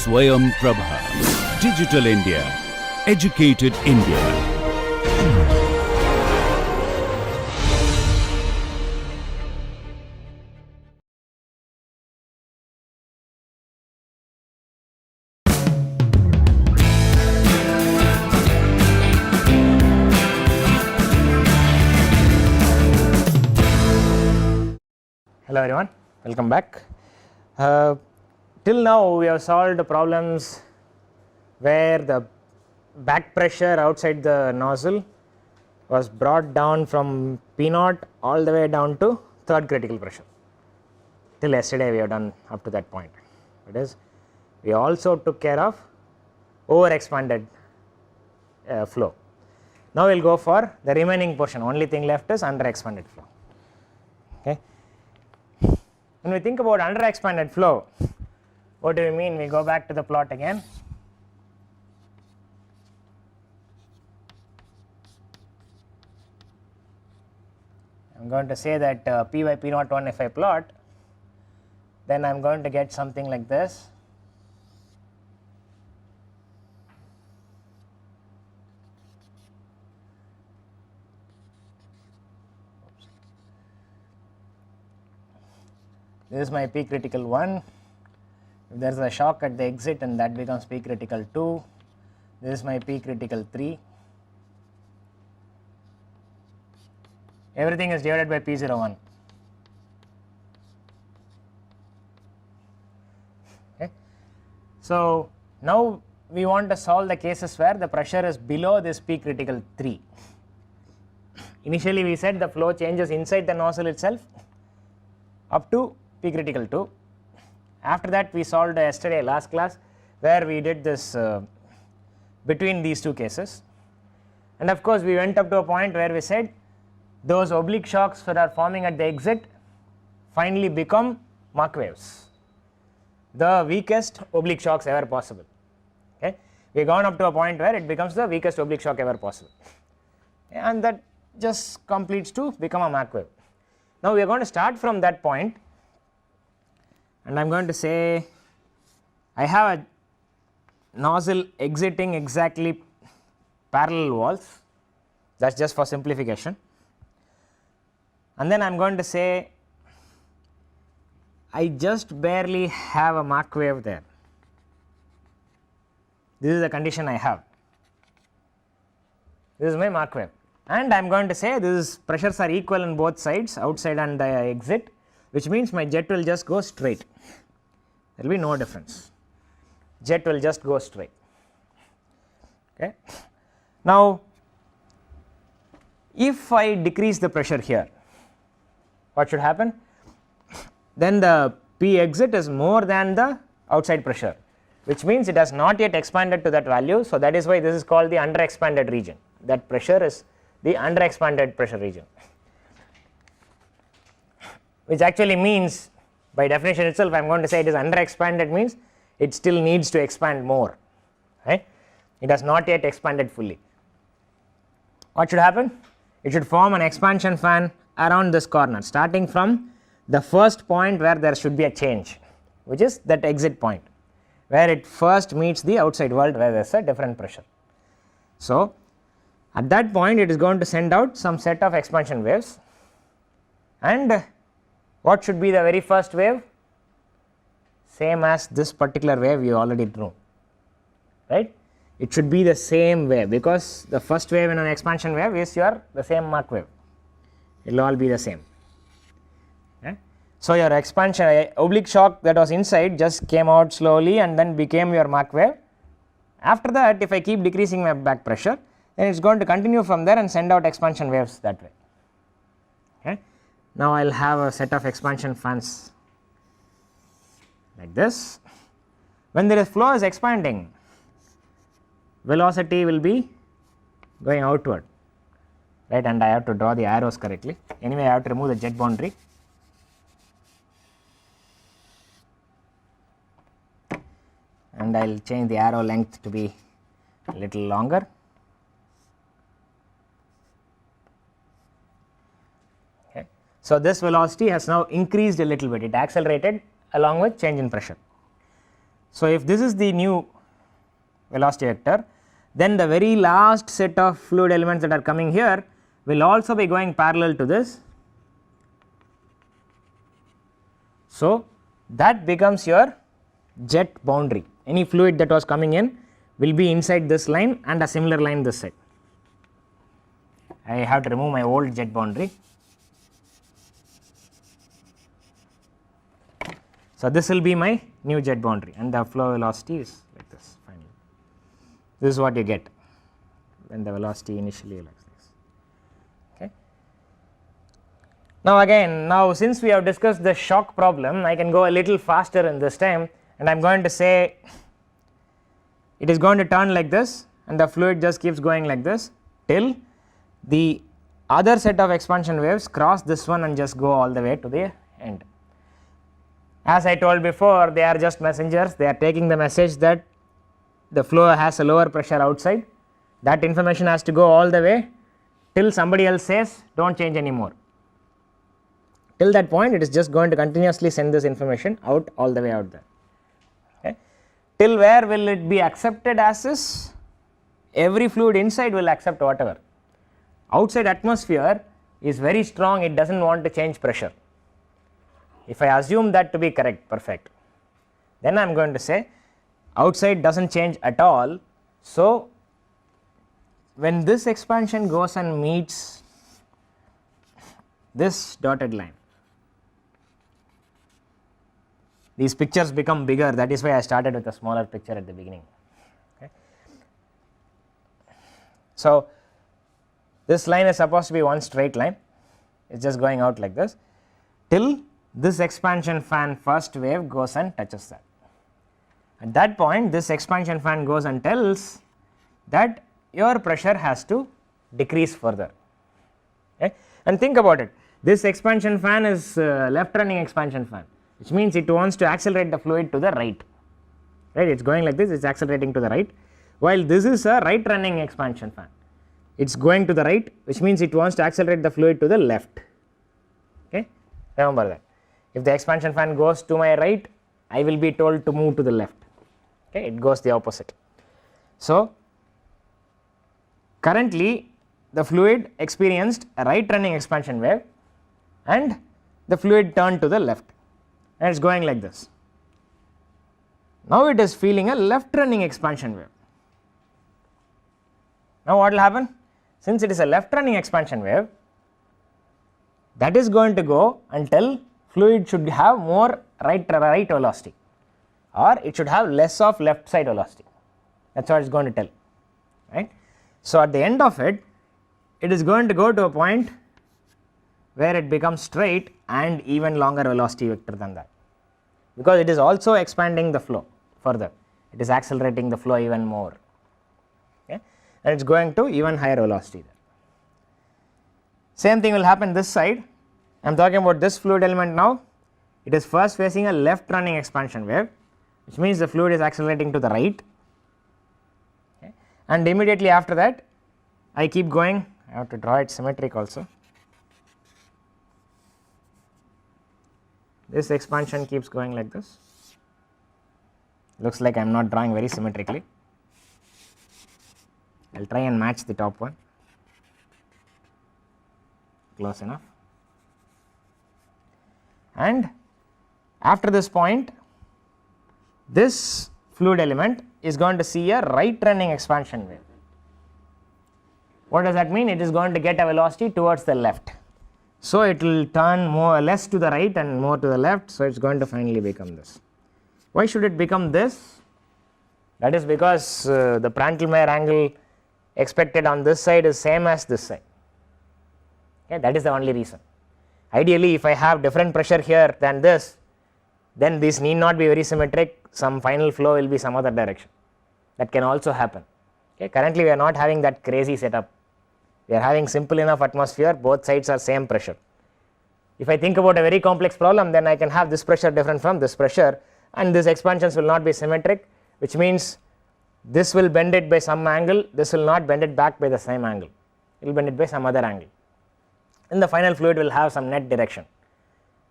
Swayam Prabha. Digital India. Educated India. Hello everyone, welcome back. Till now we have solved problems where the back pressure outside the nozzle was brought down from P0 all the way down to third critical pressure. Till yesterday we have done up to that point. That is, we also took care of over expanded flow. Now we will go for the remaining portion. Only thing left is under expanded flow. Okay. When we think about under expanded flow, what do we mean? We go back to the plot again. I am going to say that P by P01 if I plot, then I am going to get something like this. This is my P critical 1. If there is a shock at the exit, and that becomes P critical 2. This is my P critical 3. Everything is divided by P01. Okay. So now we want to solve the cases where the pressure is below this P critical 3. Initially we said the flow changes inside the nozzle itself up to P critical 2. After that we solved yesterday last class where we did this between these two cases, and of course we went up to a point where we said those oblique shocks that are forming at the exit finally become Mach waves, the weakest oblique shocks ever possible. Okay. We have gone up to a point where it becomes the weakest oblique shock ever possible, and that just completes to become a Mach wave. Now we are going to start from that point, and I am going to say I have a nozzle exiting exactly parallel walls, that is just for simplification, and then I am going to say I just barely have a Mach wave there. This is the condition I have. This is my Mach wave, and I am going to say this pressures are equal on both sides, outside and the exit, which means my jet will just go straight. There will be no difference. Jet will just go straight. Okay. Now, if I decrease the pressure here, what should happen? Then the P exit is more than the outside pressure, which means it has not yet expanded to that value. So that is why this is called the under expanded region. That pressure is the under expanded pressure region, which actually means, by definition itself, I am going to say it is under expanded means it still needs to expand more, right? It has not yet expanded fully. What should happen? It should form an expansion fan around this corner, starting from the first point where there should be a change, which is that exit point where it first meets the outside world where there is a different pressure. So at that point it is going to send out some set of expansion waves, and what should be the very first wave? Same as this particular wave you already drew, right? It should be the same wave, because the first wave in an expansion wave is the same Mach wave. It will all be the same. Okay. So your expansion oblique shock that was inside just came out slowly and then became your Mach wave. After that, if I keep decreasing my back pressure, then it is going to continue from there and send out expansion waves that way. Okay. Now I will have a set of expansion fans like this. When the flow is expanding, velocity will be going outward, right, and I have to draw the arrows correctly. Anyway, I have to remove the jet boundary. And I will change the arrow length to be a little longer. Okay. So this velocity has now increased a little bit, it accelerated along with change in pressure. So, if this is the new velocity vector, then the very last set of fluid elements that are coming here will also be going parallel to this. So, that becomes your jet boundary. Any fluid that was coming in will be inside this line and a similar line this side. I have to remove my old jet boundary. So, this will be my new jet boundary and the flow velocity is like this finally. This is what you get when the velocity initially like this. Okay. Now again, since we have discussed the shock problem, I can go a little faster in this time, and I am going to say it is going to turn like this and the fluid just keeps going like this till the other set of expansion waves cross this one and just go all the way to the end. As I told before, they are just messengers, they are taking the message that the flow has a lower pressure outside. That information has to go all the way till somebody else says do not change anymore. Till that point it is just going to continuously send this information out all the way out there. Okay. Till where will it be accepted as is? Every fluid inside will accept whatever. Outside atmosphere is very strong, it does not want to change pressure. If I assume that to be correct, perfect, then I am going to say outside does not change at all. So, when this expansion goes and meets this dotted line, these pictures become bigger, that is why I started with a smaller picture at the beginning. Okay. So, this line is supposed to be one straight line, it is just going out like this till this expansion fan first wave goes and touches that. At that point this expansion fan goes and tells that your pressure has to decrease further. Okay. And think about it, this expansion fan is left running expansion fan, which means it wants to accelerate the fluid to the right, it is going like this, it is accelerating to the right, while this is a right running expansion fan, it is going to the right, which means it wants to accelerate the fluid to the left. Okay. Remember that if the expansion fan goes to my right, I will be told to move to the left. Okay. It goes the opposite. So, currently the fluid experienced a right running expansion wave and the fluid turned to the left and it is going like this. Now it is feeling a left running expansion wave. Now what will happen? Since it is a left running expansion wave, that is going to go until fluid should have more right velocity, or it should have less of left side velocity, that is what it is going to tell, right. So, at the end of it, it is going to go to a point where it becomes straight and even longer velocity vector than that, because it is also expanding the flow further, it is accelerating the flow even more, okay, and it is going to even higher velocity there. Same thing will happen this side. I am talking about this fluid element now, it is first facing a left running expansion wave, which means the fluid is accelerating to the right, okay, and immediately after that I keep going, I have to draw it symmetric also. This expansion keeps going like this, looks like I am not drawing very symmetrically, I will try and match the top one, close enough. And after this point, this fluid element is going to see a right running expansion wave. What does that mean? It is going to get a velocity towards the left. So, it will turn more or less to the right and more to the left. So, it is going to finally become this. Why should it become this? That is because the Prandtl-Meyer angle expected on this side is same as this side. Okay, that is the only reason. Ideally, if I have different pressure here than this, then this need not be very symmetric, some final flow will be some other direction, that can also happen. Okay. Currently we are not having that crazy setup, we are having simple enough atmosphere, both sides are same pressure. If I think about a very complex problem, then I can have this pressure different from this pressure and these expansions will not be symmetric, which means this will bend it by some angle, this will not bend it back by the same angle, it will bend it by some other angle, and the final fluid will have some net direction.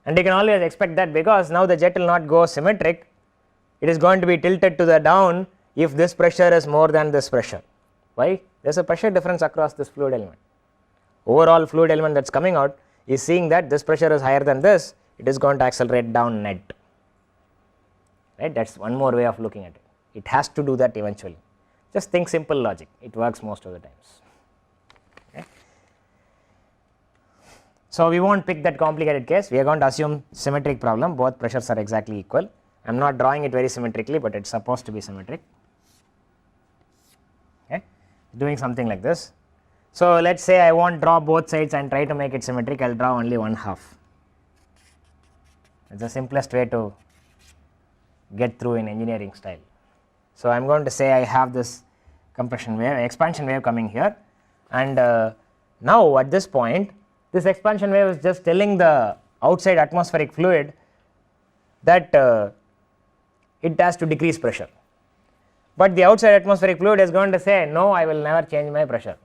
And you can always expect that because now the jet will not go symmetric, it is going to be tilted to the down if this pressure is more than this pressure. Why? There is a pressure difference across this fluid element. Overall fluid element that is coming out is seeing that this pressure is higher than this, it is going to accelerate down net, right. That is one more way of looking at it. It has to do that eventually. Just think simple logic, it works most of the times. Okay. So, we will not pick that complicated case, we are going to assume symmetric problem, both pressures are exactly equal. I am not drawing it very symmetrically, but it is supposed to be symmetric. Okay. Doing something like this. So, let us say I want to draw both sides and try to make it symmetric, I will draw only one half. It is the simplest way to get through in engineering style. So, I am going to say I have this compression wave, expansion wave coming here, and now at this point this expansion wave is just telling the outside atmospheric fluid that it has to decrease pressure, but the outside atmospheric fluid is going to say no, I will never change my pressure.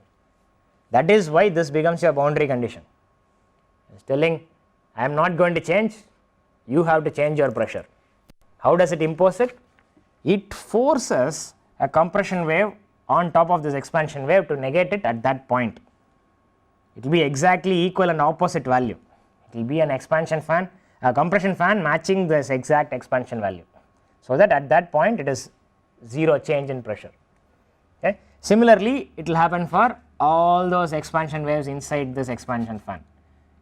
That is why this becomes your boundary condition. It is telling I am not going to change, you have to change your pressure. How does it impose it? It forces a compression wave on top of this expansion wave to negate it at that point. It will be exactly equal and opposite value. It will be an expansion fan, a compression fan matching this exact expansion value, so that at that point it is 0 change in pressure. Okay. Similarly, it will happen for all those expansion waves inside this expansion fan.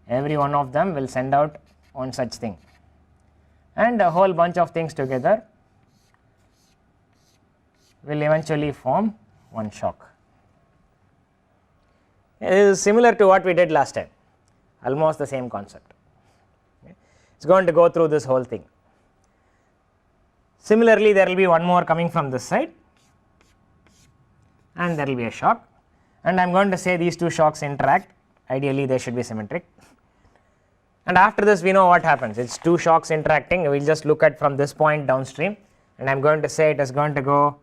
Every one of them will send out one such thing, and a whole bunch of things together will eventually form one shock. It is similar to what we did last time, almost the same concept. It is going to go through this whole thing. Similarly, there will be one more coming from this side, and there will be a shock, and I am going to say these two shocks interact, ideally they should be symmetric, and after this we know what happens. It is two shocks interacting, we will just look at from this point downstream, and I am going to say it is going to go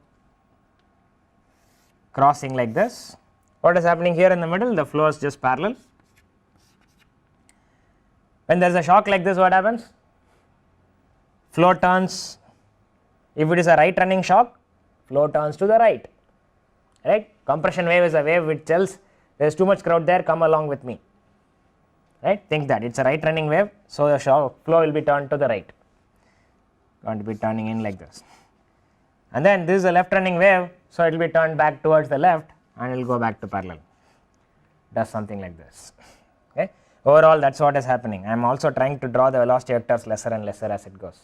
crossing like this. What is happening here in the middle? The flow is just parallel. When there is a shock like this, what happens? Flow turns, if it is a right running shock, flow turns to the right, right. Compression wave is a wave which tells there is too much crowd there, come along with me, right. Think that it is a right running wave, so the shock flow will be turned to the right, going to be turning in like this, and then this is a left running wave, so it will be turned back towards the left and it will go back to parallel, does something like this. Okay. Overall that is what is happening. I am also trying to draw the velocity vectors lesser and lesser as it goes.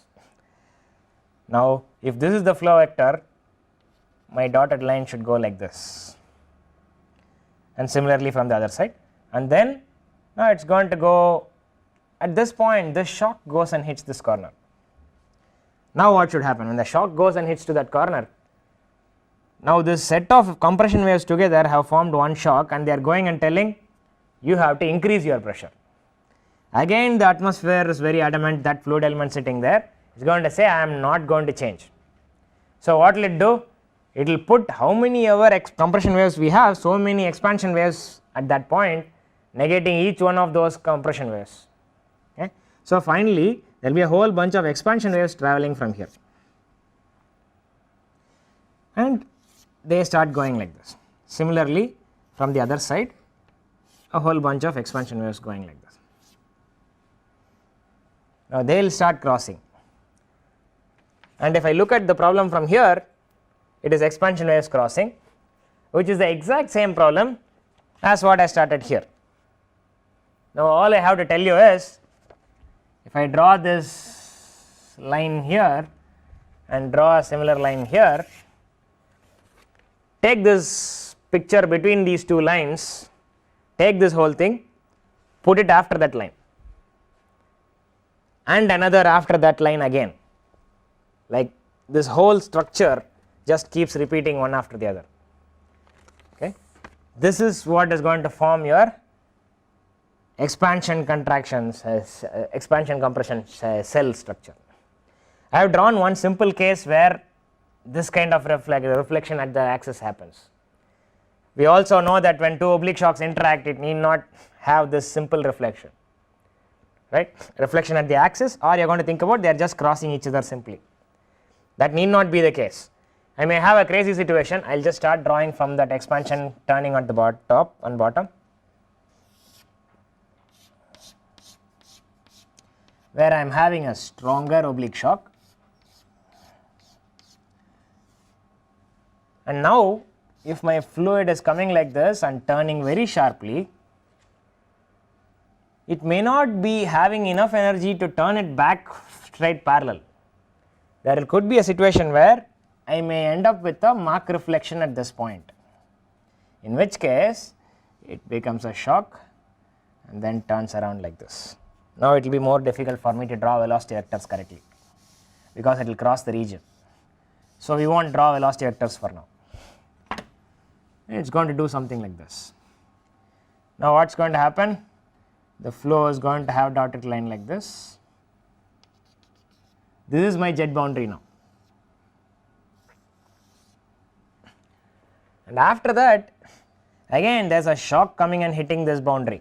Now, if this is the flow vector, my dotted line should go like this, and similarly from the other side, and then now it is going to go at this point, this shock goes and hits this corner. Now what should happen? When the shock goes and hits to that corner, now this set of compression waves together have formed one shock, and they are going and telling you have to increase your pressure. Again the atmosphere is very adamant, that fluid element sitting there is going to say I am not going to change. So what will it do? It will put how many ever compression waves we have, so many expansion waves at that point, negating each one of those compression waves. Okay. So finally there will be a whole bunch of expansion waves travelling from here, and they start going like this. Similarly from the other side, a whole bunch of expansion waves going like this. Now they will start crossing, and if I look at the problem from here, it is expansion waves crossing, which is the exact same problem as what I started here. Now all I have to tell you is, if I draw this line here and draw a similar line here, take this picture between these two lines, take this whole thing, put it after that line, and another after that line again, like this whole structure just keeps repeating one after the other. Okay. This is what is going to form your expansion contractions, expansion compression cell structure. I have drawn one simple case where this kind of reflection at the axis happens. We also know that when two oblique shocks interact, it need not have this simple reflection, right? Reflection at the axis, or you are going to think about they are just crossing each other simply. That need not be the case. I may have a crazy situation. I will just start drawing from that expansion turning at the top and bottom, where I am having a stronger oblique shock. And now if my fluid is coming like this and turning very sharply, it may not be having enough energy to turn it back straight parallel. There could be a situation where I may end up with a Mach reflection at this point, in which case it becomes a shock and then turns around like this. Now it will be more difficult for me to draw velocity vectors correctly, because it will cross the region. So we won't draw velocity vectors for now. It is going to do something like this. Now what is going to happen? The flow is going to have dotted line like this. This is my jet boundary now. And after that, again there is a shock coming and hitting this boundary,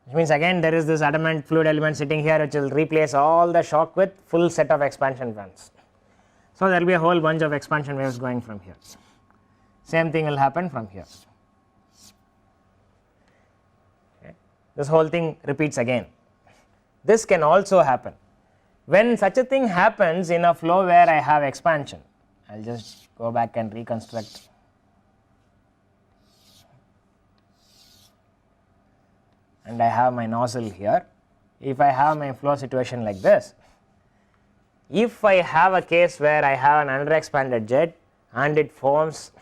which means again there is this adamant fluid element sitting here, which will replace all the shock with full set of expansion fans. So there will be a whole bunch of expansion waves going from here. Same thing will happen from here. Okay. This whole thing repeats again. This can also happen. When such a thing happens in a flow where I have expansion, I will just go back and reconstruct. And I have my nozzle here. If I have my flow situation like this, if I have a case where I have an underexpanded jet and it forms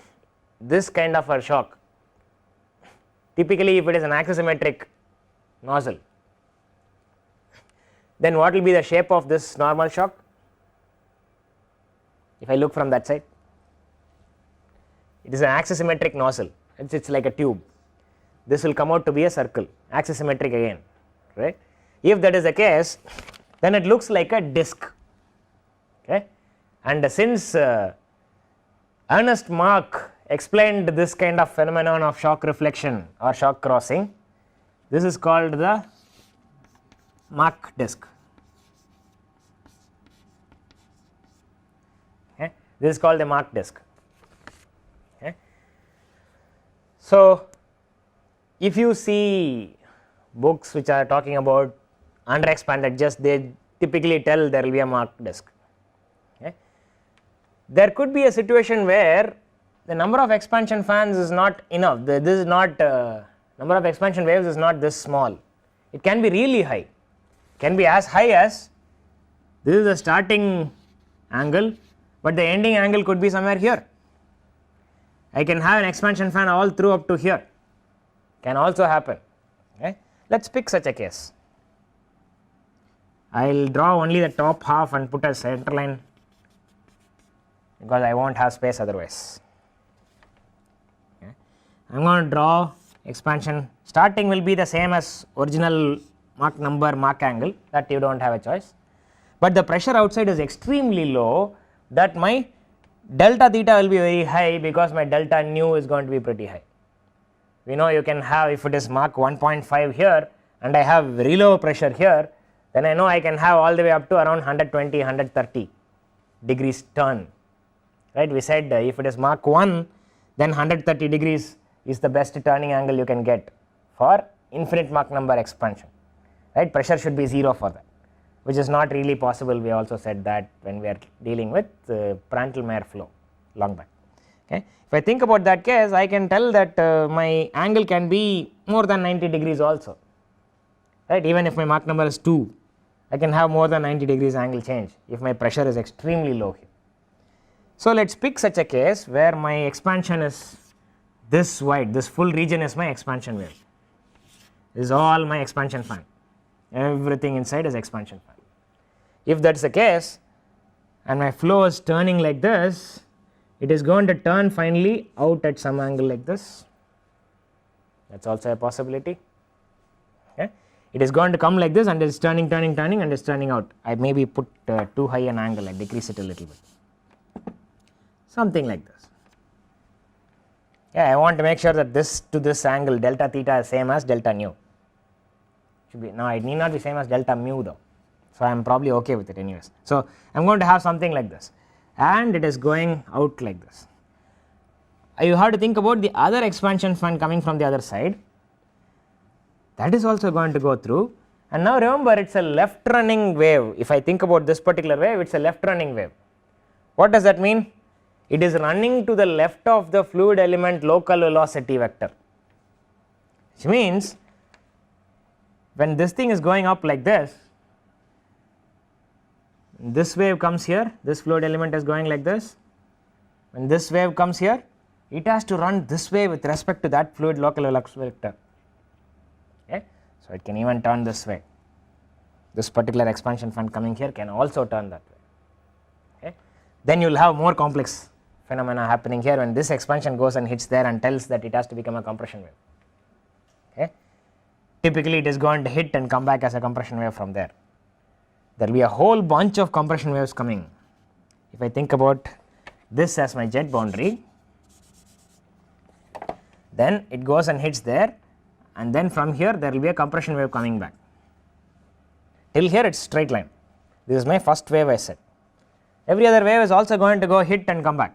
this kind of a shock, typically if it is an axisymmetric nozzle, then what will be the shape of this normal shock? If I look from that side, it is an axisymmetric nozzle, it is like a tube. This will come out to be a circle, axisymmetric again, right? If that is the case, then it looks like a disc, okay? And since Ernest Mach explained this kind of phenomenon of shock reflection or shock crossing, this is called the Mach disk. Okay? This is called the Mach disk. Okay? So if you see books which are talking about underexpanded jets, they typically tell there will be a Mach disk. Okay? There could be a situation where the number of expansion fans is not enough. This is not number of expansion waves is not this small. It can be really high. It can be as high as this is the starting angle, but the ending angle could be somewhere here. I can have an expansion fan all through up to here. Can also happen. Okay? Let us pick such a case. I will draw only the top half and put a center line, because I won't have space otherwise. Okay. I am going to draw expansion. Starting will be the same as original Mach number, Mach angle, that you do not have a choice, but the pressure outside is extremely low, that my delta theta will be very high, because my delta nu is going to be pretty high. We know you can have, if it is Mach 1.5 here and I have very low pressure here, then I know I can have all the way up to around 120, 130 degrees turn, right? We said if it is Mach 1, then 130 degrees is the best turning angle you can get for infinite Mach number expansion, right? Pressure should be 0 for that, which is not really possible. We also said that when we are dealing with Prandtl-Meyer flow long back. Okay. If I think about that case, I can tell that my angle can be more than 90 degrees also, right? Even if my Mach number is 2, I can have more than 90 degrees angle change if my pressure is extremely low here. So let us pick such a case where my expansion is this wide, this full region is my expansion wave. This is all my expansion fan, everything inside is expansion fan. If that is the case and my flow is turning like this, it is going to turn finally out at some angle like this. That is also a possibility. Okay. It is going to come like this and it is turning and is turning out. I maybe put too high an angle, I decrease it a little bit, something like this. Yeah, I want to make sure that this to this angle delta theta is same as delta nu. Should be, no, it need not be same as delta mu though. So I am probably okay with it anyways. So I am going to have something like this. and it is going out like this. You have to think about the other expansion fan coming from the other side, that is also going to go through, and now remember it is a left running wave. If I think about this particular wave, it is a left running wave. What does that mean? It is running to the left of the fluid element local velocity vector, which means when this thing is going up like this wave comes here, this fluid element is going like this, when this wave comes here, it has to run this way with respect to that fluid local velocity vector. Okay. So, it can even turn this way, this particular expansion fan coming here can also turn that way. Okay. Then you will have more complex phenomena happening here when this expansion goes and hits there and tells that it has to become a compression wave. Okay. Typically it is going to hit and come back as a compression wave from there. There will be a whole bunch of compression waves coming. If I think about this as my jet boundary, then it goes and hits there, and then from here there will be a compression wave coming back. Till here it is straight line. This is my first wave I said. Every other wave is also going to go hit and come back.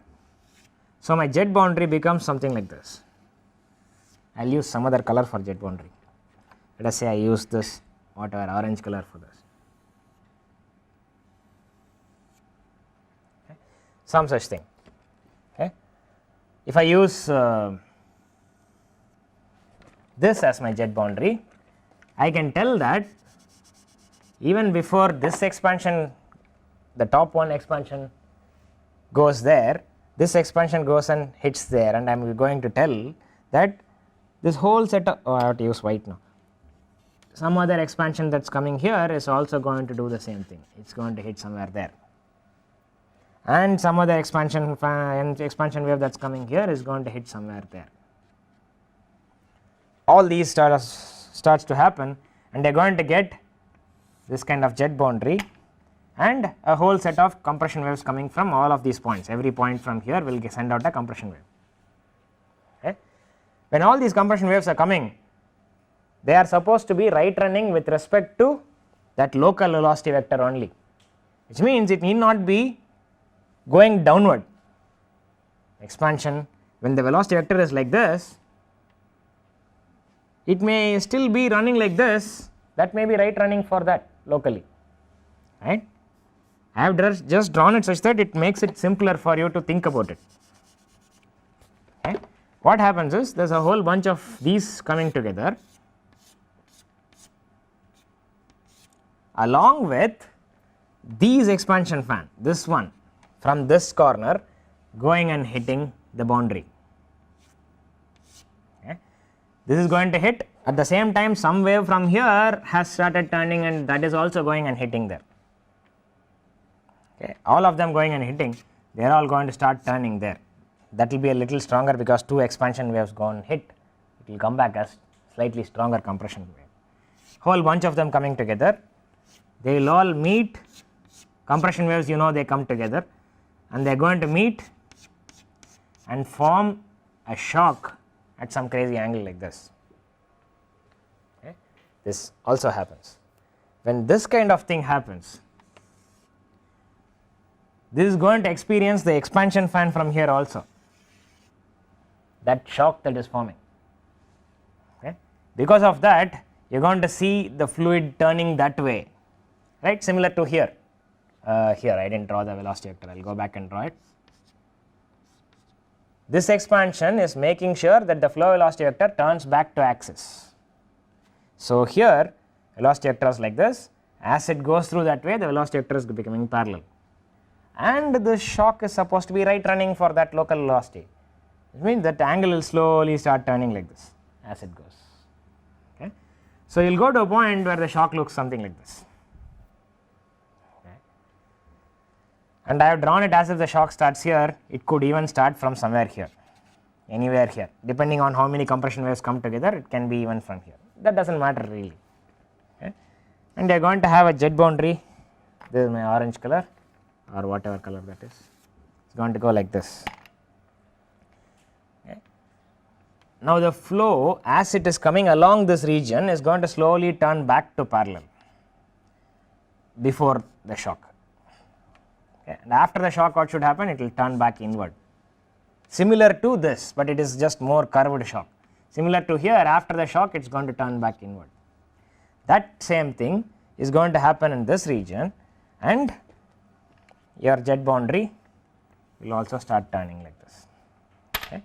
So, my jet boundary becomes something like this. I will use some other color for jet boundary. Let us say I use this whatever orange color for this. Okay. Some such thing. Okay. If I use this as my jet boundary, I can tell that even before this expansion, the top one expansion goes there, this expansion goes and hits there, and I am going to tell that this whole set of, I have to use white now, some other expansion that is coming here is also going to do the same thing, it is going to hit somewhere there, and some other expansion wave that is coming here is going to hit somewhere there. All these starts to happen, and they are going to get this kind of jet boundary and a whole set of compression waves coming from all of these points. Every point from here will send out a compression wave. Okay. When all these compression waves are coming, they are supposed to be right running with respect to that local velocity vector only, which means it need not be going downward. Expansion, when the velocity vector is like this, it may still be running like this, that may be right running for that locally, right. I have just drawn it such that it makes it simpler for you to think about it. Okay. What happens is there is a whole bunch of these coming together along with these expansion fan, this one from this corner going and hitting the boundary. Okay. This is going to hit, at the same time some wave from here has started turning and that is also going and hitting there. Okay. All of them going and hitting, they are all going to start turning there. That will be a little stronger because two expansion waves go and hit, it will come back as slightly stronger compression wave. Whole bunch of them coming together, they will all meet, compression waves you know they come together and they are going to meet and form a shock at some crazy angle like this. Okay. This also happens. When this kind of thing happens, this is going to experience the expansion fan from here also, that shock that is forming. Okay. Because of that you are going to see the fluid turning that way, right, similar to here. Here I did not draw the velocity vector, I will go back and draw it. This expansion is making sure that the flow velocity vector turns back to axis. So, here velocity vector is like this, as it goes through that way the velocity vector is becoming parallel, and the shock is supposed to be right running for that local velocity, which means that angle will slowly start turning like this as it goes. Okay. So, you will go to a point where the shock looks something like this. And I have drawn it as if the shock starts here, it could even start from somewhere here, anywhere here, depending on how many compression waves come together, it can be even from here, that does not matter really. Okay. And they are going to have a jet boundary, this is my orange color or whatever color that is, it is going to go like this. Okay. Now, the flow as it is coming along this region is going to slowly turn back to parallel before the shock. Okay. And after the shock, what should happen? It will turn back inward. Similar to this, but it is just more curved shock. Similar to here, after the shock, it is going to turn back inward. That same thing is going to happen in this region, and your jet boundary will also start turning like this. Okay.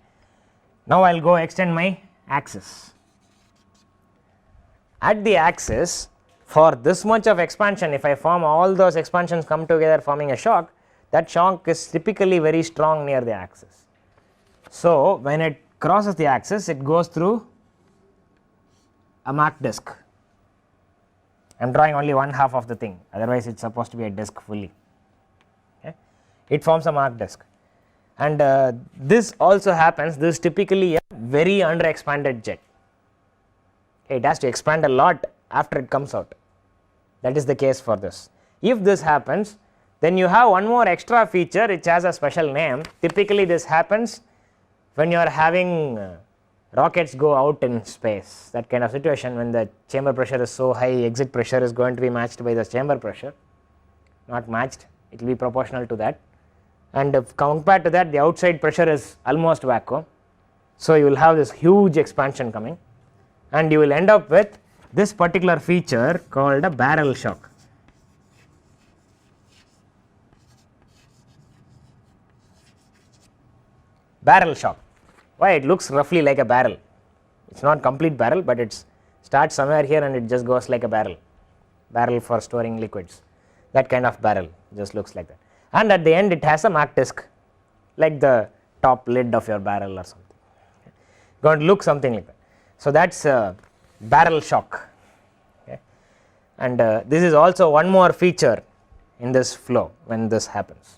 Now I will go extend my axis. At the axis, for this much of expansion, if I form all those expansions come together forming a shock, that shock is typically very strong near the axis. So when it crosses the axis, it goes through a Mach disk. I am drawing only one half of the thing, otherwise it is supposed to be a disk fully. Okay. It forms a Mach disk, and this also happens. This is typically a very under expanded jet. Okay. It has to expand a lot after it comes out. That is the case for this. If this happens, then you have one more extra feature which has a special name. Typically this happens when you are having rockets go out in space, that kind of situation when the chamber pressure is so high, exit pressure is going to be matched by the chamber pressure, not matched, it will be proportional to that, and if compared to that the outside pressure is almost vacuum. So you will have this huge expansion coming, and you will end up with this particular feature called a barrel shock. Barrel shock. Why? It looks roughly like a barrel. It is not complete barrel, but it starts somewhere here and it just goes like a barrel. Barrel for storing liquids. That kind of barrel just looks like that. And at the end it has a Mach disk, like the top lid of your barrel or something. Going to look something like that. So that is a barrel shock. Okay. And this is also one more feature in this flow when this happens.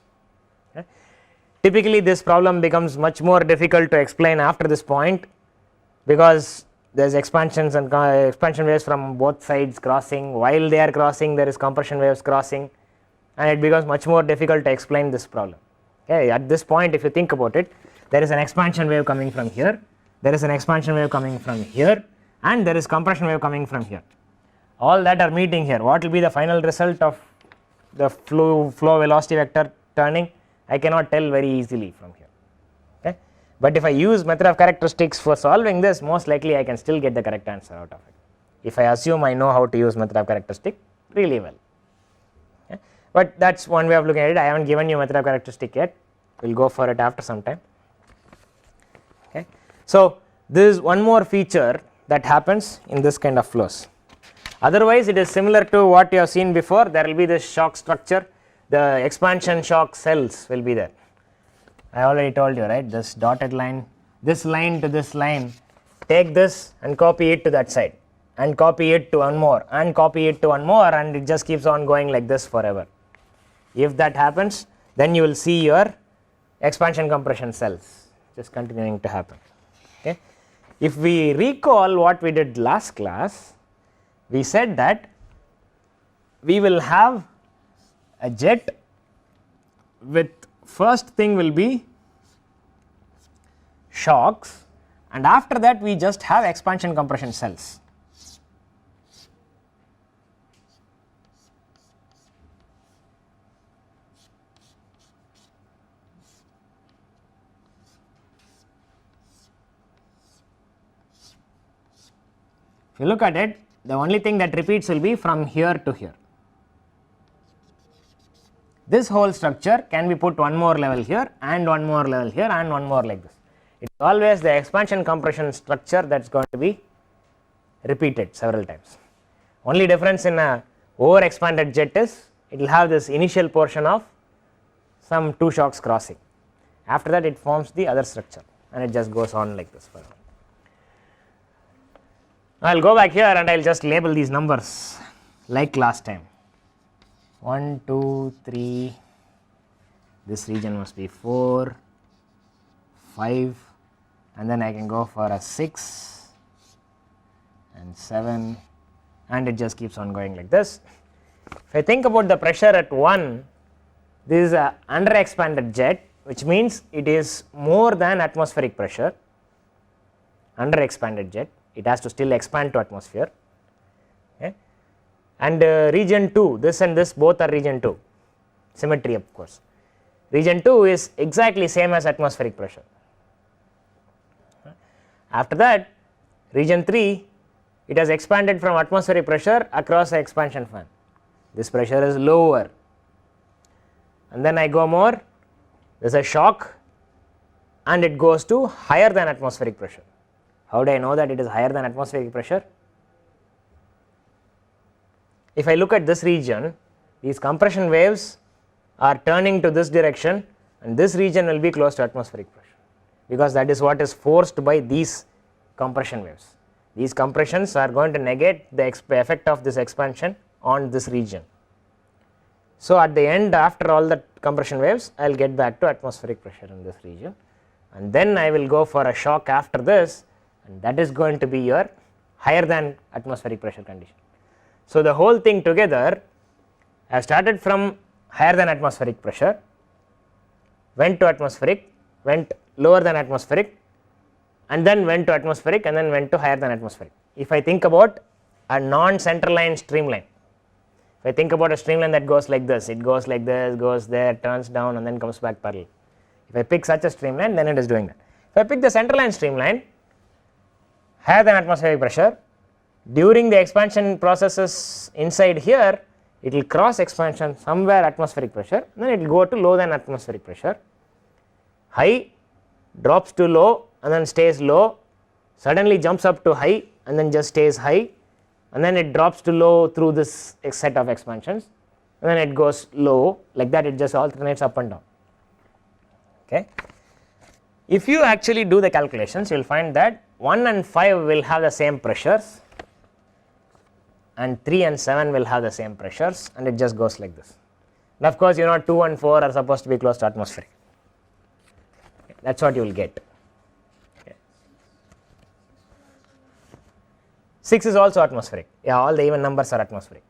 Typically this problem becomes much more difficult to explain after this point, because there is expansions and expansion waves from both sides crossing. While they are crossing, there is compression waves crossing, and it becomes much more difficult to explain this problem. Okay. At this point, if you think about it, there is an expansion wave coming from here, there is an expansion wave coming from here, and there is compression wave coming from here. All that are meeting here. What will be the final result of the flow velocity vector turning? I cannot tell very easily from here. Okay. But if I use method of characteristics for solving this, most likely I can still get the correct answer out of it, if I assume I know how to use method of characteristic really well. Okay. But that is one way of looking at it. I have not given you method of characteristic yet, we will go for it after some time. Okay. So this is one more feature that happens in this kind of flows. Otherwise it is similar to what you have seen before. There will be this shock structure, the expansion shock cells will be there. I already told you, right, this dotted line, this line to this line, take this and copy it to that side, and copy it to one more, and copy it to one more, and it just keeps on going like this forever. If that happens, then you will see your expansion compression cells just continuing to happen. Okay. If we recall what we did last class, we said that we will have a jet with first thing will be shocks, and after that we just have expansion compression cells. If you look at it, the only thing that repeats will be from here to here. This whole structure can be put one more level here, and one more level here, and one more like this. It is always the expansion compression structure that is going to be repeated several times. Only difference in a over expanded jet is it will have this initial portion of some two shocks crossing. After that it forms the other structure, and it just goes on like this forever. I will go back here and I will just label these numbers like last time. 1, 2, 3, this region must be 4, 5, and then I can go for a 6 and 7, and it just keeps on going like this. If I think about the pressure at 1, this is a under expanded jet, which means it is more than atmospheric pressure. Under expanded jet, it has to still expand to atmosphere. Okay. And region 2, this and this both are region 2, symmetry of course. Region 2 is exactly same as atmospheric pressure. After that, region 3, it has expanded from atmospheric pressure across the expansion fan. This pressure is lower, and then I go more, there is a shock and it goes to higher than atmospheric pressure. How do I know that it is higher than atmospheric pressure? If I look at this region, these compression waves are turning to this direction, and this region will be close to atmospheric pressure, because that is what is forced by these compression waves. These compressions are going to negate the effect of this expansion on this region. So at the end, after all the compression waves, I will get back to atmospheric pressure in this region, and then I will go for a shock after this, and that is going to be your higher than atmospheric pressure condition. So the whole thing together, I have started from higher than atmospheric pressure, went to atmospheric, went lower than atmospheric, and then went to atmospheric, and then went to higher than atmospheric. If I think about a non-center line streamline, if I think about a streamline that goes like this, it goes like this, goes there, turns down, and then comes back parallel. If I pick such a streamline, then it is doing that. If I pick the center line streamline, higher than atmospheric pressure, during the expansion processes inside here, it will cross expansion somewhere atmospheric pressure, then it will go to lower than atmospheric pressure, high, drops to low, and then stays low, suddenly jumps up to high, and then just stays high, and then it drops to low through this set of expansions, and then it goes low, like that it just alternates up and down. Okay. If you actually do the calculations, you will find that 1 and 5 will have the same pressures, and 3 and 7 will have the same pressures, and it just goes like this. And of course, 2 and 4 are supposed to be close to atmospheric. That is what you will get. Okay. 6 is also atmospheric. Yeah, all the even numbers are atmospheric,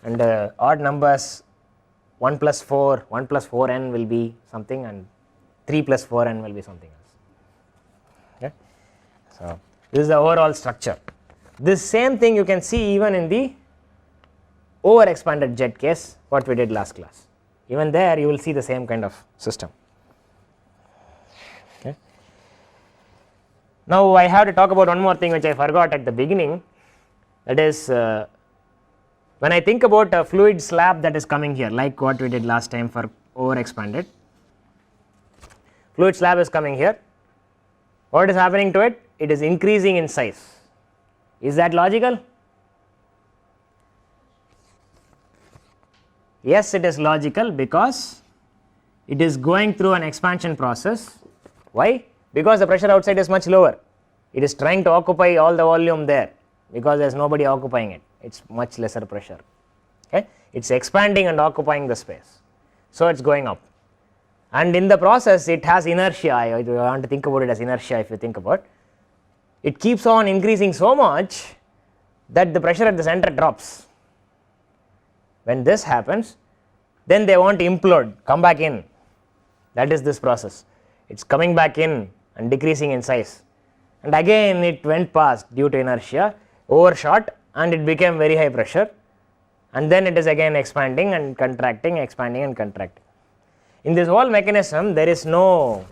and odd numbers 1 plus 4, 1 plus 4n will be something, and 3 plus 4n will be something else. Okay. So this is the overall structure. This same thing you can see even in the over expanded jet case, what we did last class. Even there you will see the same kind of system. Okay. Now I have to talk about one more thing which I forgot at the beginning, that is when I think about a fluid slab that is coming here, like what we did last time for over expanded, fluid slab is coming here. What is happening to it? It is increasing in size. Is that logical? Yes, it is logical, because it is going through an expansion process. Why? Because the pressure outside is much lower. It is trying to occupy all the volume there, because there is nobody occupying it. It is much lesser pressure. Okay? It is expanding and occupying the space. So it is going up. And in the process, it has inertia. I want to think about it as inertia. If you think about, it keeps on increasing so much that the pressure at the center drops. When this happens, then they want to implode, come back in. That is this process. It is coming back in and decreasing in size, and again it went past due to inertia, overshot, and it became very high pressure, and then it is again expanding and contracting, expanding and contracting. In this whole mechanism, there is no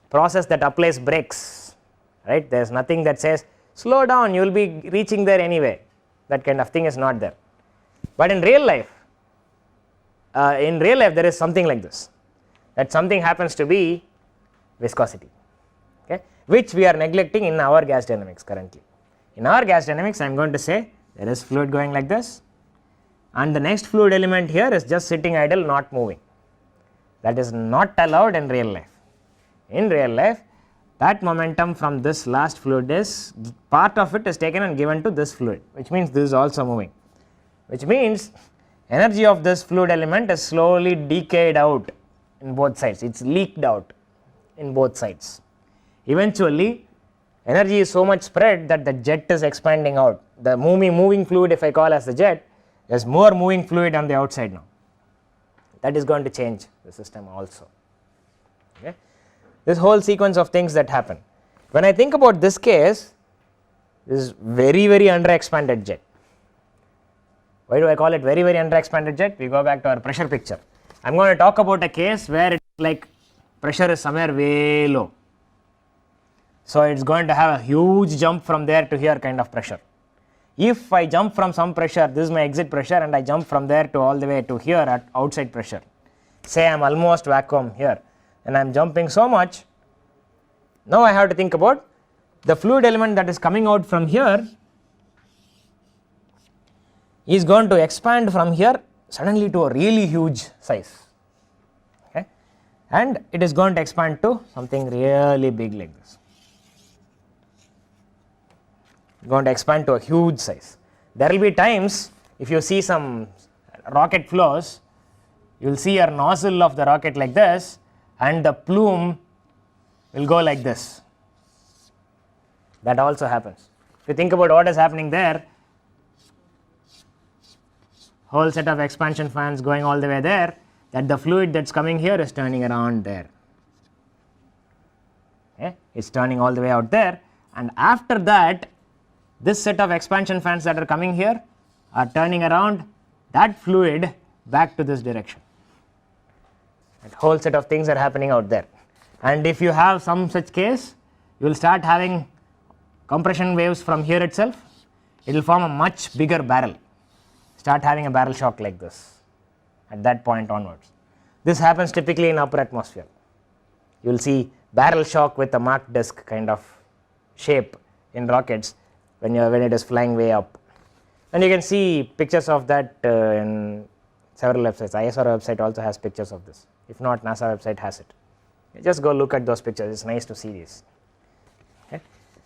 process that applies brakes, right? There is nothing that says slow down, you will be reaching there anyway. That kind of thing is not there. But in real life there is something like this. That something happens to be viscosity, okay, which we are neglecting in our gas dynamics currently. In our gas dynamics, I am going to say there is fluid going like this, and the next fluid element here is just sitting idle, not moving. That is not allowed in real life. In real life, that momentum from this last fluid is, part of it is taken and given to this fluid, which means this is also moving, which means energy of this fluid element is slowly decayed out in both sides. It is leaked out in both sides. Eventually, energy is so much spread that the jet is expanding out. The moving fluid, if I call as the jet, there is more moving fluid on the outside now. That is going to change the system also. Okay. This whole sequence of things that happen. When I think about this case, this is very under expanded jet. Why do I call it very under expanded jet? We go back to our pressure picture. I am going to talk about a case where it like pressure is somewhere way low. So it's going to have a huge jump from there to here kind of pressure. If I jump from some pressure, this is my exit pressure, and I jump from there to all the way to here at outside pressure. Say I am almost vacuum here and I am jumping so much. Now I have to think about the fluid element that is coming out from here is going to expand from here suddenly to a really huge size, okay, and it is going to expand to something really big like this. Going to expand to a huge size. There will be times if you see some rocket flows, you will see a nozzle of the rocket like this and the plume will go like this. That also happens. If you think about what is happening there, whole set of expansion fans going all the way there, that the fluid that is coming here is turning around there. Okay? It is turning all the way out there, and after that this set of expansion fans that are coming here are turning around that fluid back to this direction. That whole set of things are happening out there, and if you have some such case, you will start having compression waves from here itself. It will form a much bigger barrel, start having a barrel shock like this at that point onwards. This happens typically in upper atmosphere. You will see barrel shock with a Mach disk kind of shape in rockets when it is flying way up, and you can see pictures of that in several websites. ISRO website also has pictures of this. If not, NASA website has it. You just go look at those pictures. It's nice to see these. Okay?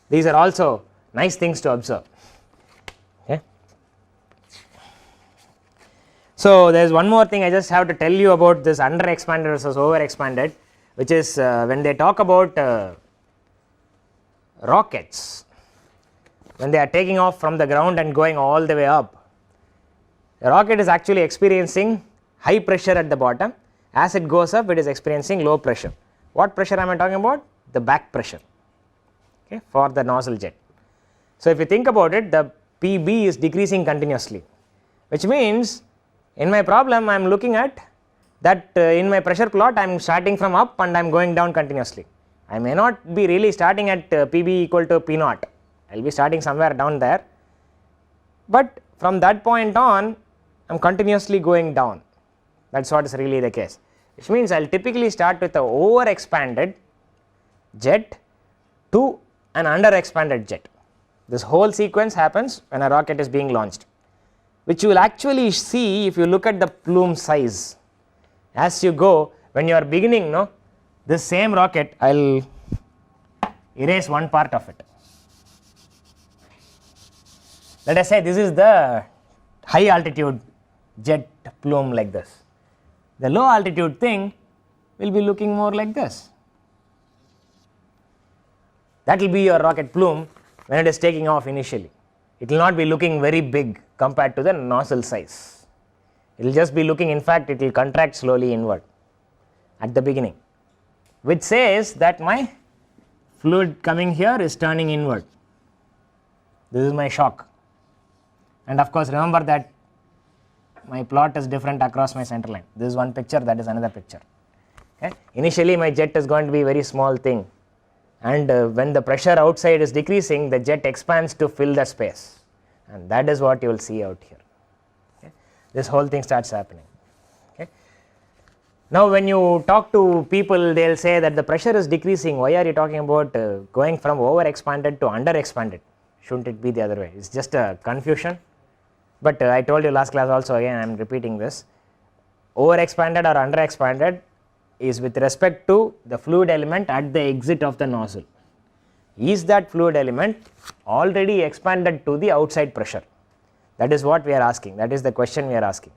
These are also nice things to observe. Okay? So there is one more thing I just have to tell you about this under expanded versus over expanded, which is when they talk about rockets, when they are taking off from the ground and going all the way up, the rocket is actually experiencing high pressure at the bottom. As it goes up, it is experiencing low pressure. What pressure am I talking about? The back pressure, okay, for the nozzle jet. So if you think about it, the PB is decreasing continuously, which means in my problem I am looking at that in my pressure plot I am starting from up and I am going down continuously. I may not be really starting at PB equal to P naught. I will be starting somewhere down there, but from that point on I am continuously going down. That is what is really the case, which means I will typically start with a over expanded jet to an under expanded jet. This whole sequence happens when a rocket is being launched, which you will actually see if you look at the plume size as you go. When you are beginning, no, this same rocket, I will erase one part of it. Let us say this is the high altitude jet plume like this. The low altitude thing will be looking more like this. That will be your rocket plume when it is taking off initially. It will not be looking very big compared to the nozzle size. It will just be looking, in fact it will contract slowly inward at the beginning, which says that my fluid coming here is turning inward. This is my shock, and of course remember that my plot is different across my center line. This is one picture, that is another picture. Okay? Initially my jet is going to be a very small thing, and when the pressure outside is decreasing, the jet expands to fill the space, and that is what you will see out here. Okay? This whole thing starts happening. Okay? Now when you talk to people, they will say that the pressure is decreasing. Why are you talking about going from over expanded to under expanded? Shouldn't it be the other way? It is just a confusion. But I told you last class also, again I am repeating this, over expanded or under expanded is with respect to the fluid element at the exit of the nozzle. Is that fluid element already expanded to the outside pressure? That is what we are asking, that is the question we are asking.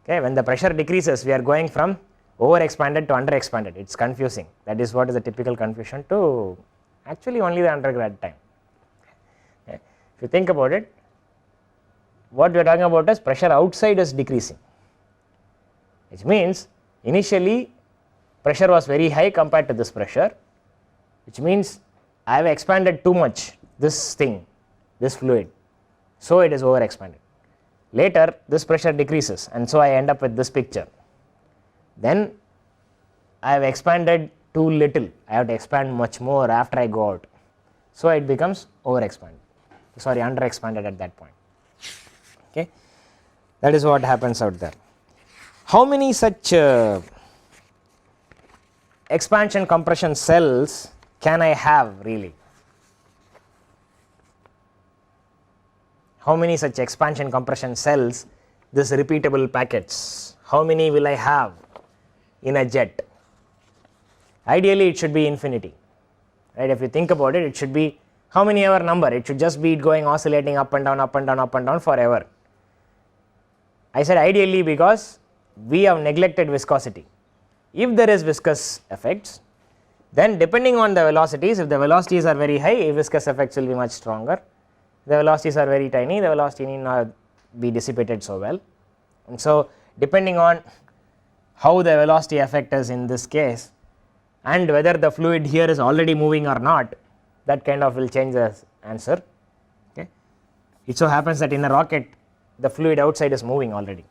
Okay, when the pressure decreases, we are going from over expanded to under expanded. It is confusing. That is what is the typical confusion to actually only the undergrad time. Okay. If you think about it, what we are talking about is pressure outside is decreasing, which means initially pressure was very high compared to this pressure, which means I have expanded too much this thing, this fluid, so it is over expanded. Later this pressure decreases, and so I end up with this picture. Then I have expanded too little, I have to expand much more after I go out. So it becomes over expanded, sorry, under expanded at that point. Okay, that is what happens out there. How many such expansion compression cells can I have really? How many such expansion compression cells, this repeatable packets, how many will I have in a jet? Ideally it should be infinity, right? If you think about it, it should be how many ever number, it should just be going oscillating up and down, up and down, up and down forever. I said ideally because we have neglected viscosity. If there is viscous effects, then depending on the velocities, if the velocities are very high, viscous effects will be much stronger. The velocities are very tiny, the velocity need not be dissipated so well. And so depending on how the velocity effect is in this case and whether the fluid here is already moving or not, that kind of will change the answer. Okay. It so happens that in a rocket the fluid outside is moving already,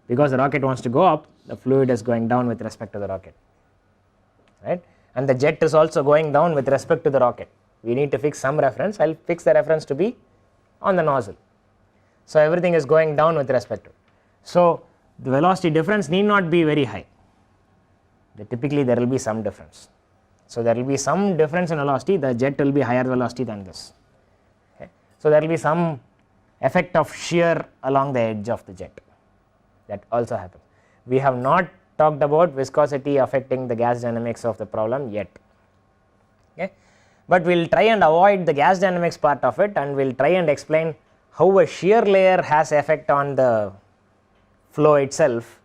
because the rocket wants to go up, the fluid is going down with respect to the rocket, right, and the jet is also going down with respect to the rocket. We need to fix some reference, I will fix the reference to be on the nozzle. So everything is going down with respect to it. So the velocity difference need not be very high, typically there will be some difference. So there will be some difference in velocity, the jet will be higher velocity than this. Okay. So there will be some effect of shear along the edge of the jet, that also happens. We have not talked about viscosity affecting the gas dynamics of the problem yet. Okay. But we will try and avoid the gas dynamics part of it, and we will try and explain how a shear layer has effect on the flow itself,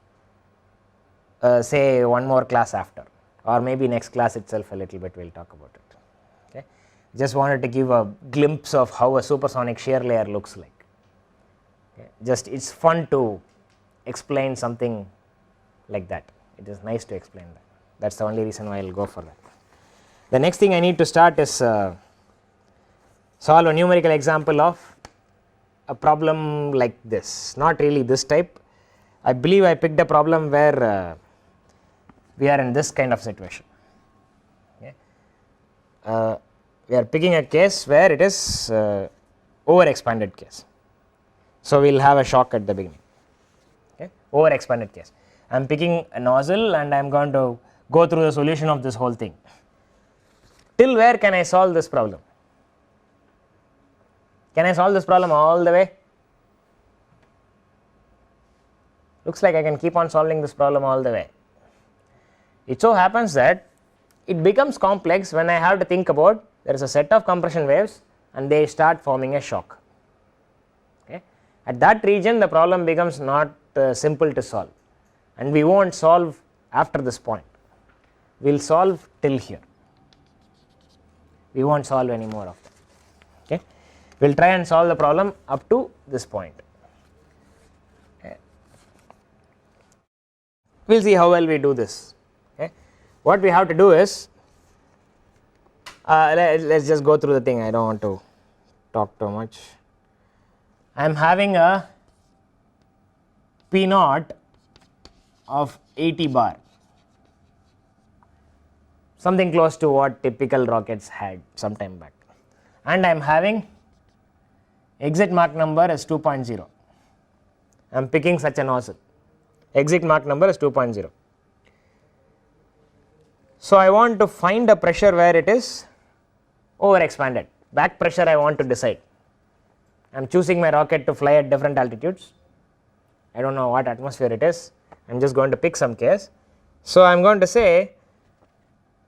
say one more class after, or maybe next class itself a little bit we will talk about it. Okay. Just wanted to give a glimpse of how a supersonic shear layer looks like. Okay. Just it is fun to explain something like that, it is nice to explain that, that is the only reason why I will go for that. The next thing I need to start is solve a numerical example of a problem like this, not really this type. I believe I picked a problem where we are in this kind of situation. Okay. We are picking a case where it is over expanded case. So we will have a shock at the beginning. Okay. Over expanded case. I am picking a nozzle and I am going to go through the solution of this whole thing. Till where can I solve this problem? Can I solve this problem all the way? Looks like I can keep on solving this problem all the way. It so happens that it becomes complex when I have to think about there is a set of compression waves and they start forming a shock. Okay. At that region the problem becomes not simple to solve, and we will not solve after this point, we will solve till here, we will not solve any more of that. Okay. We will try and solve the problem up to this point. Okay. We will see how well we do this. Okay. What we have to do is, let us just go through the thing, I do not want to talk too much. I am having a P naught of 80 bar, something close to what typical rockets had some time back, and I am having exit Mach number as 2.0. I am picking such a nozzle, exit Mach number is 2.0. So I want to find a pressure where it is over expanded, back pressure I want to decide. I am choosing my rocket to fly at different altitudes, I do not know what atmosphere it is, I am just going to pick some case. So I am going to say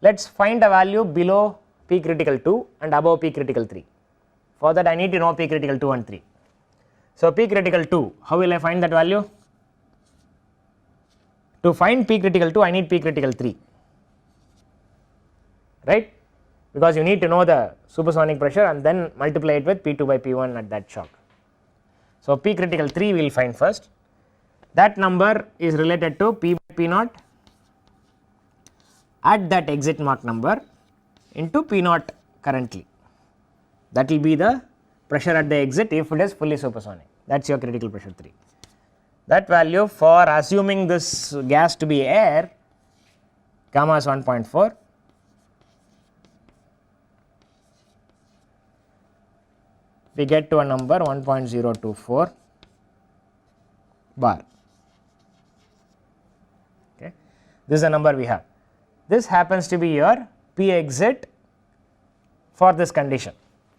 let us find a value below P critical 2 and above P critical 3. For that I need to know P critical 2 and 3. So P critical 2, how will I find that value? To find P critical 2 I need P critical 3, right, because you need to know the supersonic pressure and then multiply it with P2 by P1 at that shock. So P critical 3 we will find first, that number is related to P by P naught at that exit Mach number into P naught currently, that will be the pressure at the exit if it is fully supersonic, that is your critical pressure 3. That value, for assuming this gas to be air, gamma is 1.4, we get to a number 1.024 bar. Okay. This is the number we have. This happens to be your P exit for this condition.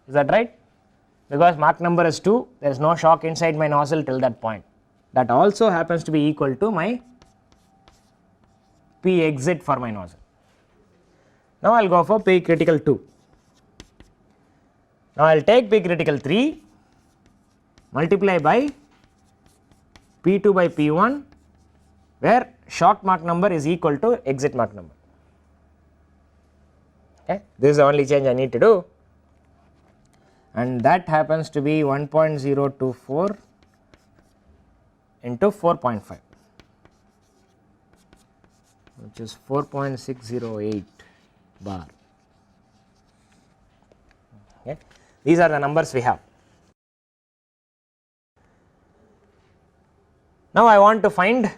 Is that right? Because Mach number is 2, there is no shock inside my nozzle till that point. That also happens to be equal to my P exit for my nozzle. Now I will go for P critical 2. Now I will take P critical 3, multiply by P2 by P1, where shock Mach number is equal to exit Mach number. Okay. This is the only change I need to do, and that happens to be 1.024 into 4.5, which is 4.608 bar. Okay. These are the numbers we have. Now I want to find,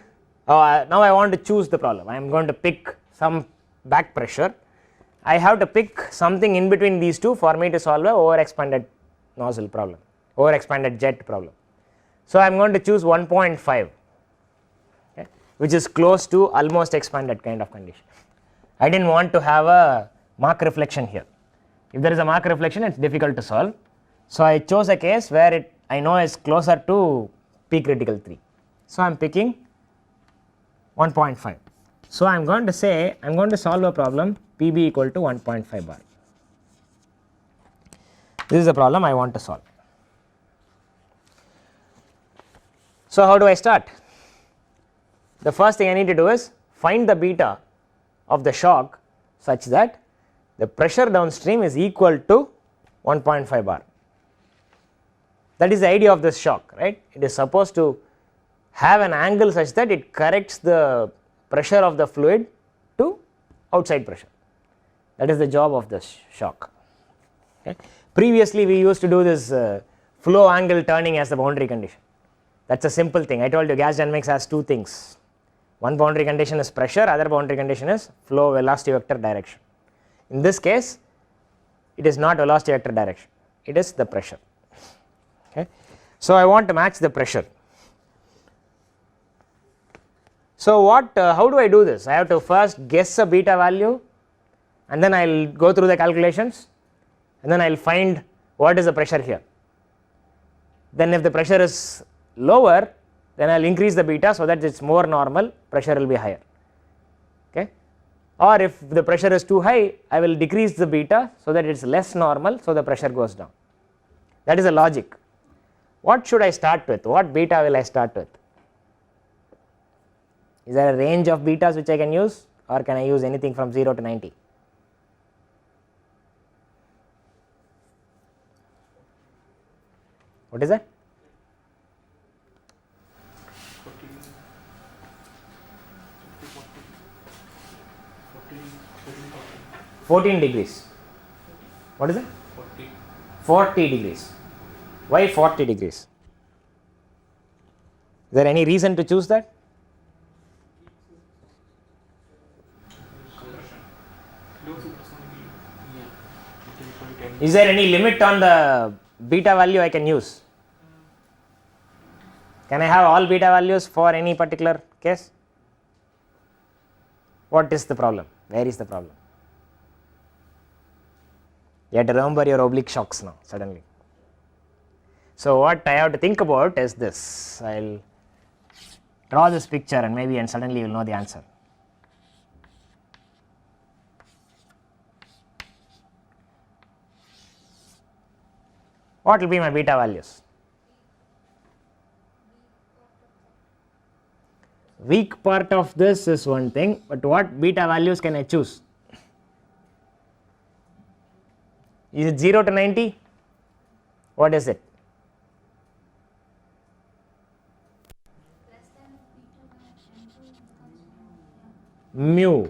now I want to choose the problem. I am going to pick some back pressure. I have to pick something in between these two for me to solve a overexpanded nozzle problem, overexpanded jet problem. So I am going to choose 1.5, okay, which is close to almost expanded kind of condition. I did not want to have a Mach reflection here. If there is a Mach reflection, it is difficult to solve. So I chose a case where I know is closer to P critical 3. So I am picking 1.5. So I am going to say I am going to solve a problem PB equal to 1.5 bar. This is the problem I want to solve. So how do I start? The first thing I need to do is find the beta of the shock such that the pressure downstream is equal to 1.5 bar. That is the idea of this shock, right? It is supposed to have an angle such that it corrects the pressure of the fluid to outside pressure. That is the job of this shock. Okay. Previously we used to do this flow angle turning as the boundary condition. That is a simple thing. I told you gas dynamics has two things. One boundary condition is pressure, other boundary condition is flow velocity vector direction. In this case it is not velocity vector direction, it is the pressure. Okay. So I want to match the pressure. So how do I do this? I have to first guess a beta value, and then I will go through the calculations, and then I will find what is the pressure here. Then if the pressure is lower, then I will increase the beta so that it is more normal, pressure will be higher. Okay. Or if the pressure is too high, I will decrease the beta so that it is less normal, so the pressure goes down. That is the logic. What should I start with? What beta will I start with? Is there a range of betas which I can use, or can I use anything from 0 to 90? What is that? 14 degrees. What is it? 40 degrees. Why 40 degrees? Is there any reason to choose that? Is there any limit on the beta value I can use? Can I have all beta values for any particular case? What is the problem? Where is the problem? You have to remember your oblique shocks now suddenly. So what I have to think about is this. I will draw this picture and suddenly you will know the answer. What will be my beta values? Weak part of this is one thing, but what beta values can I choose? Is it 0 to 90? What is it? Mu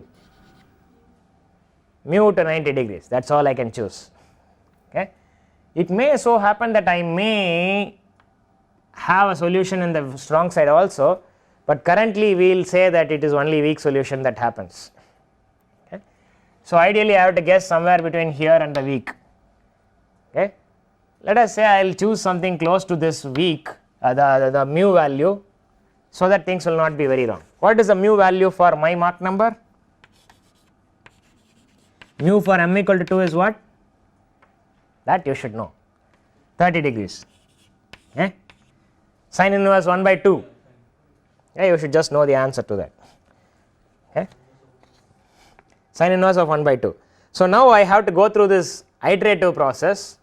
to 90 degrees, that is all I can choose. Okay. It may so happen that I may have a solution in the strong side also, but currently we will say that it is only weak solution that happens. So ideally I have to guess somewhere between here and the weak. Okay. Let us say I will choose something close to this weak, the mu value, so that things will not be very wrong. What is the mu value for my Mach number? Mu for m equal to 2 is what? That you should know, 30 degrees. Okay. Sin inverse 1 by 2. Yeah, you should just know the answer to that. Okay. Sin inverse of 1 by 2. So now I have to go through this iterative process,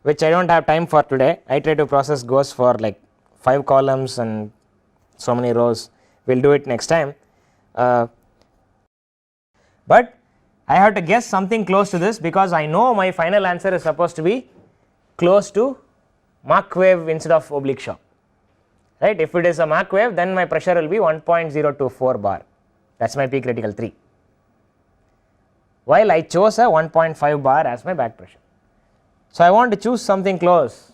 which I don't have time for today. Iterative process goes for like 5 columns and so many rows. We'll do it next time. But I have to guess something close to this because I know my final answer is supposed to be close to Mach wave instead of oblique shock. Right? If it is a Mach wave, then my pressure will be 1.024 bar. That's my P critical 3. While I chose a 1.5 bar as my back pressure. So I want to choose something close.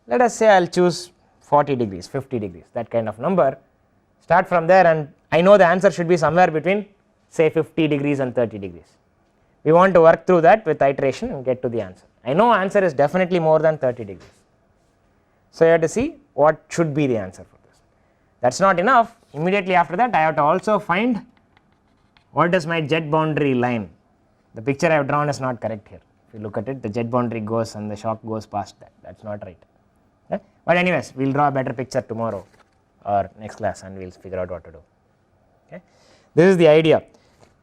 Let us say I will choose 40 degrees, 50 degrees, that kind of number. Start from there, and I know the answer should be somewhere between say 50 degrees and 30 degrees. We want to work through that with iteration and get to the answer. I know answer is definitely more than 30 degrees. So you have to see what should be the answer for this. That's not enough. Immediately after that I have to also find what is my jet boundary line. The picture I have drawn is not correct here. If you look at it, the jet boundary goes and the shock goes past that. That's not right. Okay? But anyways, we'll draw a better picture tomorrow or next class and we'll figure out what to do. Okay? This is the idea.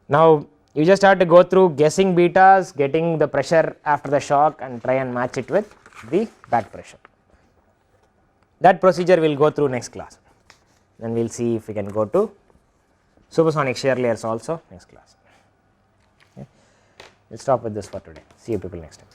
Now you just have to go through guessing betas, getting the pressure after the shock and try and match it with the back pressure. That procedure we'll go through next class. Then we'll see if we can go to supersonic shear layers also next class. Okay. We'll stop with this for today. See you people next time.